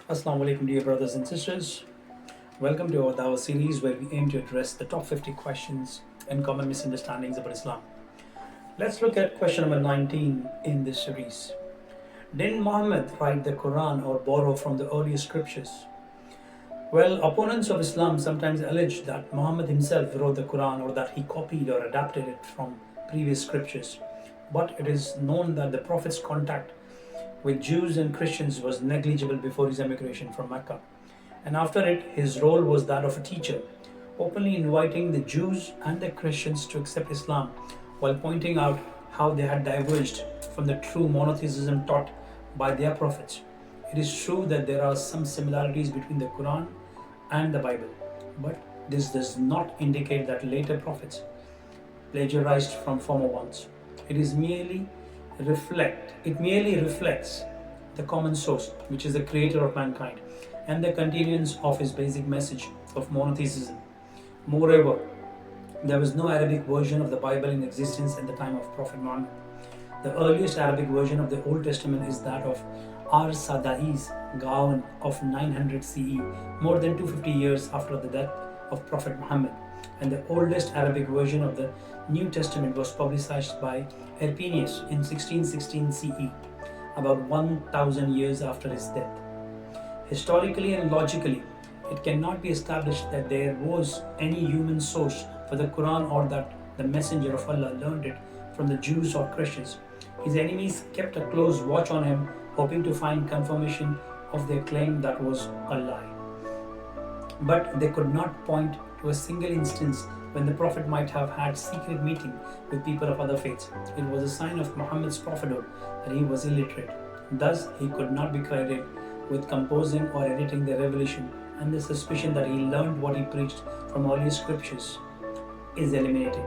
Assalamu alaikum, dear brothers and sisters. Welcome to our Dawah series where we aim to address the top 50 questions and common misunderstandings about Islam. Let's look at question number 19 in this series. Didn't Muhammad write the Quran or borrow from the earlier scriptures? Well, opponents of Islam sometimes allege that Muhammad himself wrote the Quran or that he copied or adapted it from previous scriptures. But it is known that the Prophet's contact with Jews and Christians was negligible before his emigration from Mecca. And after it, his role was that of a teacher, openly inviting the Jews and the Christians to accept Islam while pointing out how they had diverged from the true monotheism taught by their prophets. It is true that there are some similarities between the Quran and the Bible, but this does not indicate that later prophets plagiarized from former ones. It merely reflects the common source, which is the creator of mankind, and the continuance of his basic message of monotheism. Moreover, there was no Arabic version of the Bible in existence at the time of Prophet Muhammad. The earliest Arabic version of the Old Testament is that of Ar-Sadai's Gaon of 900 CE, more than 250 years after the death of Prophet Muhammad, and the oldest Arabic version of the New Testament was publicized by Erpenius in 1616 CE, about 1000 years after his death. Historically and logically, it cannot be established that there was any human source for the Quran or that the Messenger of Allah learned it from the Jews or Christians. His enemies kept a close watch on him, hoping to find confirmation of their claim that was a lie. But they could not point to a single instance when the Prophet might have had secret meeting with people of other faiths. It was a sign of Muhammad's prophethood that he was illiterate. Thus, he could not be credited with composing or editing the revelation, and the suspicion that he learned what he preached from earlier scriptures is eliminated.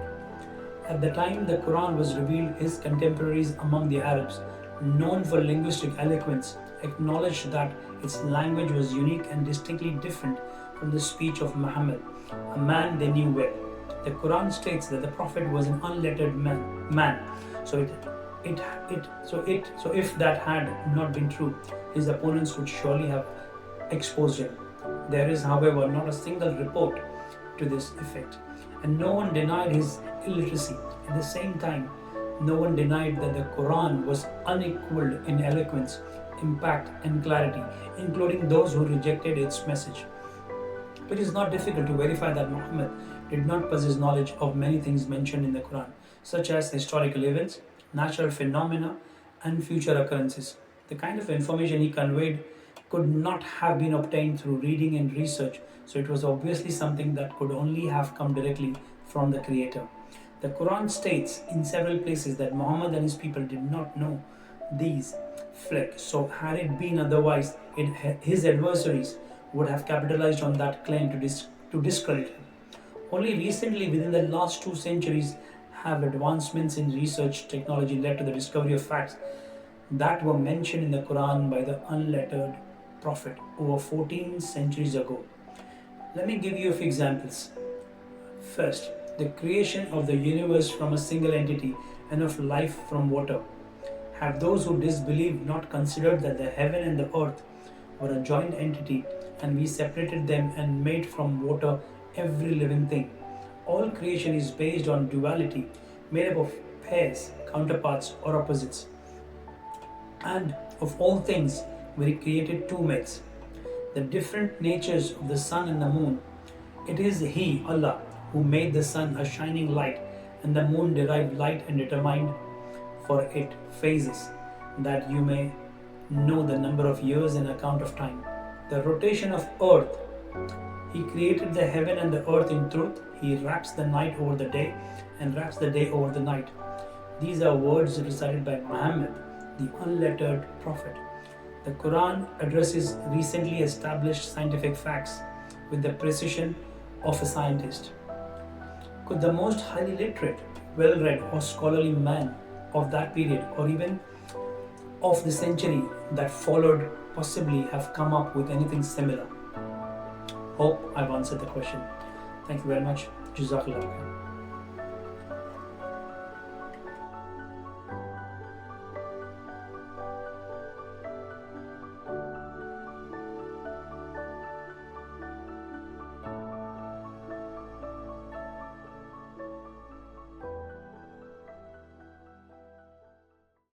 At the time the Quran was revealed, his contemporaries among the Arabs, known for linguistic eloquence, acknowledged that its language was unique and distinctly different from the speech of Muhammad, a man they knew well. The Quran states that the Prophet was an unlettered man. So if that had not been true, his opponents would surely have exposed him. There is, however, not a single report to this effect, and no one denied his illiteracy. At the same time, no one denied that the Quran was unequaled in eloquence, impact, and clarity, including those who rejected its message. It is not difficult to verify that Muhammad did not possess knowledge of many things mentioned in the Quran, such as historical events, natural phenomena, and future occurrences. The kind of information he conveyed could not have been obtained through reading and research, so it was obviously something that could only have come directly from the Creator. The Quran states in several places that Muhammad and his people did not know these fleck, so had it been otherwise, his adversaries would have capitalized on that claim to discredit him. Only recently, within the last 2 centuries, have advancements in research technology led to the discovery of facts that were mentioned in the Quran by the unlettered Prophet over 14 centuries ago. Let me give you a few examples. First, the creation of the universe from a single entity and of life from water. Have those who disbelieve not considered that the heaven and the earth were a joint entity and we separated them and made from water every living thing? All creation is based on duality, made up of pairs, counterparts, or opposites. And of all things, we created two mates, the different natures of the sun and the moon. It is He, Allah, who made the sun a shining light and the moon derived light and determined for it phases, that you may know the number of years and account of time. The rotation of earth. He created the heaven and the earth in truth. He wraps the night over the day and wraps the day over the night. These are words recited by Muhammad, the unlettered prophet. The Quran addresses recently established scientific facts with the precision of a scientist. Could the most highly literate, well-read, or scholarly man of that period, or even of the century that followed, possibly have come up with anything similar? Hope I've answered the question. Thank you very much. Jazakallah.